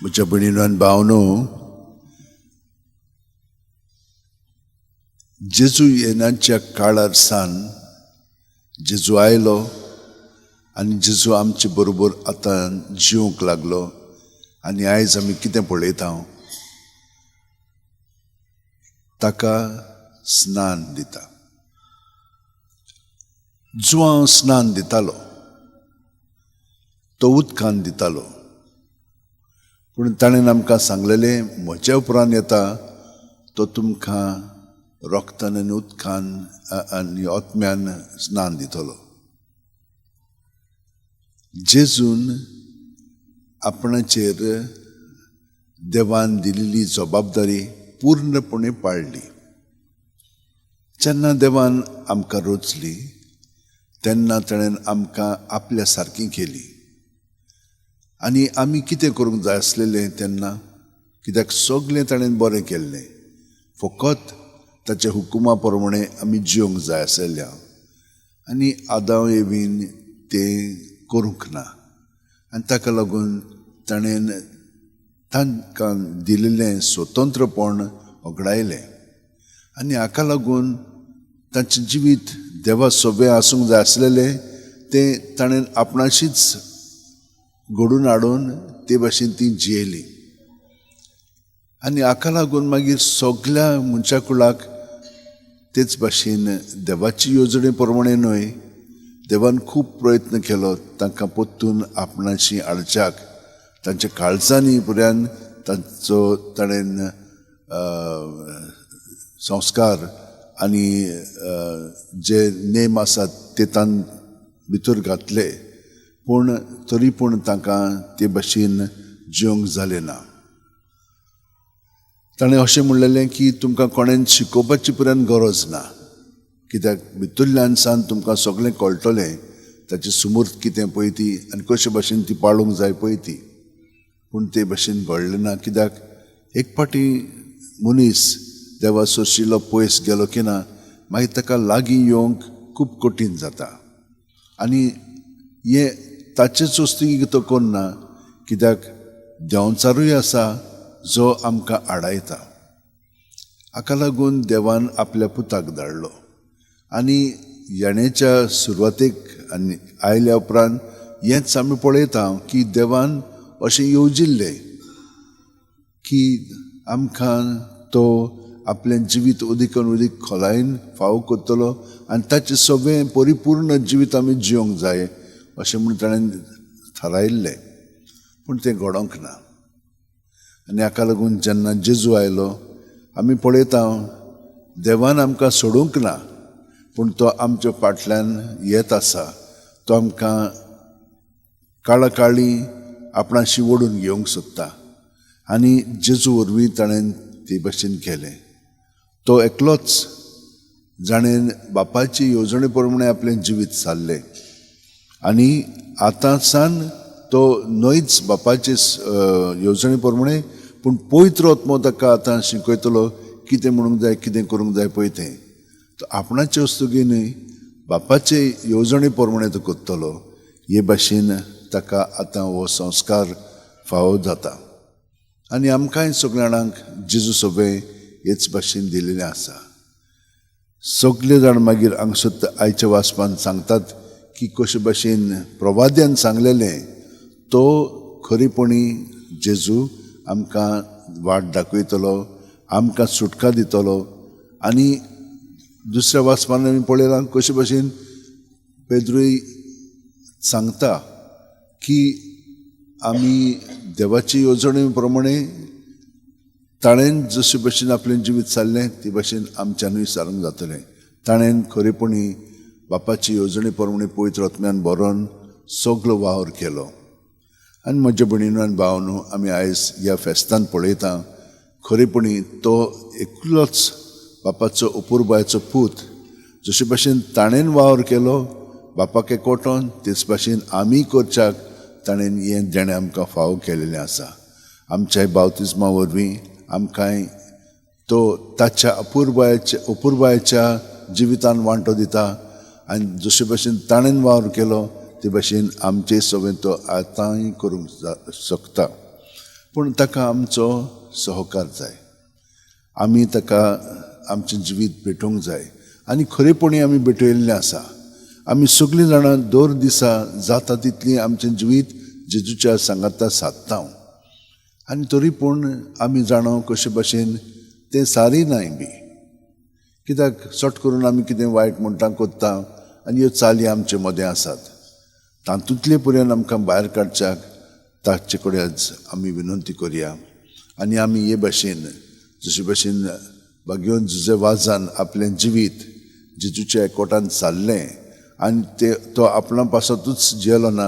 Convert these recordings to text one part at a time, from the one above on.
म्हज्या भयणीनो आनी भावनो, जेजू येवनाच्या काळार सावन जेजू आयलो आनी जेजू आमचे बरोबर आतां जिवंक लागलो. आनी आयज आमी कितें पळयता, ताका स्नान दिता. जो हांव स्नान दितालो तो उदकान दितालो, पूण ताणें आमकां सांगलेलें म्हज्या उपरांत येता तो तुमकां रोगतान आनी उदकान आनी ओतम्यान स्नान दितलो. जेजून आपणाचेर देवान दिलेली जबाबदारी पूर्णपणे पाळली. जेन्ना देवान आमकां रचली तेन्ना ताणें आमकां आपल्या सारकीं केली. आनी आमी कितें करूंक जाय आसलेलें तेन्ना, कित्याक सगळें ताणें बरें केल्लें, फकत ताच्या हुकुमा प्रमाणे आमी जिवंक जाय आसलें. आनी आदां एवीन तें करूंक ना, आनी ताका लागून ताणें तांकां दिलेलें स्वतंत्रपण वगडायलें. आनी हाका लागून तांचें जिवीत देवा सोबे आसूंक जाय आसलेलें तें ताणें आपणाशीच घडोवन हाडून ते भाशेन ती जियेली. आनी हाका लागून मागीर सगळ्या मनशा कुळाक तेच भाशेन देवाची येवजणे प्रमाणे न्हय, देवान खूब प्रयत्न केलो तांकां परतून आपणाशी हाडच्याक. तांच्या काळजांनी पर्यान तांचो ताणें संस्कार आनी जे नेम आसात ते तान भितर घातले, पूण तरी पूण तांकां ते भाशेन जिवंक जालें ना. ताणें अशें म्हणलेलें की तुमकां कोणें शिकोवपाची पर्यंत गरज ना, कित्याक भितरल्यान सावन तुमकां सगळें कळटलें, ताची सुमूर्त कितें पळय ती आनी कशे भाशेन ती पाळूंक जाय पळय ती. पूण ते भाशेन घडलें ना, कित्याक एक फावटी मनीस देवा सोशिल्लो पयस गेलो की ना, मागीर ताका लागीं येवंक खूब कठीण जाता. आनी हें ताचेच वस्तूक तो करना, कित्याक देंवचारूय आसा जो आमकां आडायता. हाका लागून देवान आपल्या पुताक धाडलो. आनी येण्याच्या सुरवातेक आनी आयल्या उपरांत हेंच आमी पळयता की देवान अशें येवजिल्लें की आमकां तो आपलें जिवीत उदीकन उदीक खोलायेन फावो करतलो आनी ताचें सगळें परिपूर्ण जिवीत आमी जिवंक जाय अशें म्हूण ताणें थारायिल्लें. पूण तें घडोंक ना. आनी हाका लागून जेन्ना जेजू आयलो आमी पळयता देवान आमकां सोडूंक ना, पूण तो आमच्या फाटल्यान येत आसा. तो आमकां काळाकाळी आपणाशी ओडून घेवंक सोदता. आनी जेजू वरवीं ताणें ते भाशेन केलें. तो एकलोच जाणें बापाची येवजणे प्रमाणे आपलें जिवीत सारलें. आनी आतां सावन तो न्हयच बापाचे येवजणे प्रमाणे, पूण पवित्र आत्मो ताका आतां शिकयतलो कितें म्हणूंक जाय, कितें करूंक जाय पळय तें. तो आपणाचे वस्तुकी न्हय, बापाचे येवजणे प्रमाणे तो करतलो. हे भाशेन ताका आतां हो संस्कार फावो जाता. आनी आमकांय सगळ्या जाणांक जेजू सोबे हेच भाशेन दिलेलें आसा. सगळे जाण मागीर हांगसर आयच्या वाचपान सांगतात की कशे भाशेन प्रवाद्यान सांगलेलें तो खरेपणी जेजू आमकां वाट दाखयतलो, आमकां सुटका दितलो. आनी दुसऱ्या वाचपान आमी पळयलां कशे भाशेन पेद्रूय सांगता की आमी देवाची येवजणे प्रमाणे ताणें जशे भाशेन आपलें जिवीत सारलें ते भाशेन आमच्यानूय सारूंक जातलें. ताणें खरेपणी बापाची येवजणे प्रमाणे पवित्र आत्म्यान बरोवन सगळो वावर केलो. आनी म्हज्या भयणीनो आनी भावनो, आमी आयज ह्या फेस्तान पळयता खरेपणी तो एकलोच बापाचो अपुरबायचो पूत. जशे भाशेन ताणें वावर केलो बापाक एकवटोन, तेच भाशेन आमी करच्याक ताणें हें देणें आमकां फावो केलेलें आसा. आमच्या बावतिजमा वरवीं आमकांय तो ताच्या अपुरबायच्या जिवितान वांटो दिता. आनी जशे भाशेन ताणें वावर केलो ते भाशेन आमचे सगळें तो आतांय करूंक शकता. पूण ताका आमचो सहकार जाय. आमी ताका आमचें जिवीत भेटोवंक जाय आनी खरेपणी आमी भेटयल्लें आसा. आमी सगळीं जाणां दर दिसा जाता तितली आमचें जिवीत जेजूच्या सांगाता सादता आनी तरी पूण आमी जाणो कशे भाशेन तें सारी नाय बी. कित्याक सट करून आमी कितें वायट म्हणटा कोत्ता आनी ह्यो चाली आमचे मदें आसात. तातूंतले पर्यंत आमकां भायर काडच्याक ताचे कडेन आमी विनंती करया आनी आमी हे भाशेन जशे भाशेन भाग्योन जुजे वाजान आपलें जिवीत जेजूच्या एकवटान चाललें आनी तो आपणा पासतूच जियेलो ना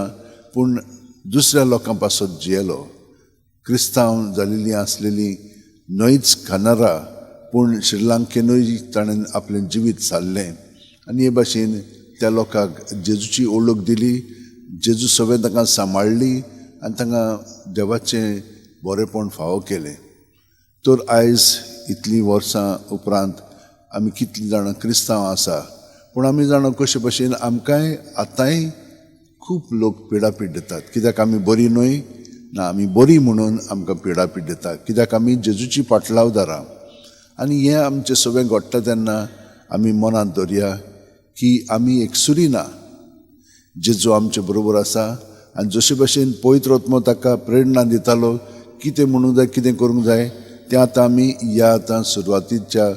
पूण दुसऱ्या लोकां पासत जियेलो. क्रिस्तांव जाल्लीं आसलेलीं न्हयच खानारा पूण श्रीलंकेनूय ताणें आपलें जिवीत चाललें आनी हे भाशेन त्या लोकांक जेजूची ओळख दिली. जेजू सगळें तांकां सांबाळली आनी तांकां देवाचें बरेंपण फावो केलें. तर आयज इतलीं वर्सां उपरांत आमी कितलीं जाणां क्रिस्तांव आसा पूण आमी जाणा कशे भाशेन आमकांय आतांय खूब लोक पिडापीड दितात. कित्याक आमी बरीं न्हय ना आमी बरीं म्हणून आमकां पिडापीड दितात. कित्याक आमी जेजूची पाटलावदारां आनी हें आमचें सगळें घडटा तेन्ना आमी मनांत दवरया की आमी एकसुरी ना. जेजू आमचे बरोबर आसा आनी जशे भाशेन पवित्र आत्मो ताका प्रेरणा दितालो कितें म्हणूंक जाय कितें करूंक जाय तें आतां आमी ह्या आतां सुरवातीच्या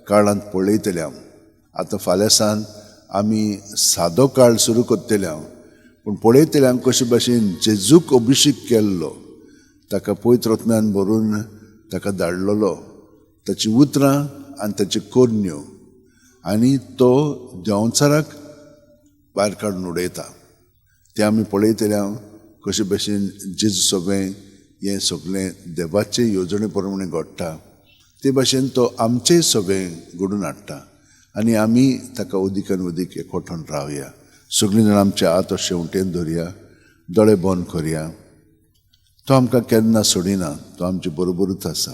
काळांत पळयतले. आतां फाल्यां सावन आमी सादो काळ सुरू करतले पूण पळयतले कशे भाशेन जेजूक अभिशेक केल्लो ताका पवित्र आत्म्यान भरून ताका धाडलेलो ताची उतरां आनी ताच्यो कोरण्यो आनी तो देंवचाराक भायर काडून उडयता तें आमी पळयतले कशे भाशेन जेजू सगळें हें सगळें देवाचे येवजणे प्रमाणे घडटा ते भाशेन तो आमचें सगळें घडून हाडटा आनी आमी ताका उदीकान उदीक एकवटान रावया. सगळीं जाणां आमचे हात अशे उंटेन धरया, दोळे बंद करया. तो आमकां केन्ना सोडिना, तो आमचे बरोबरूच आसा.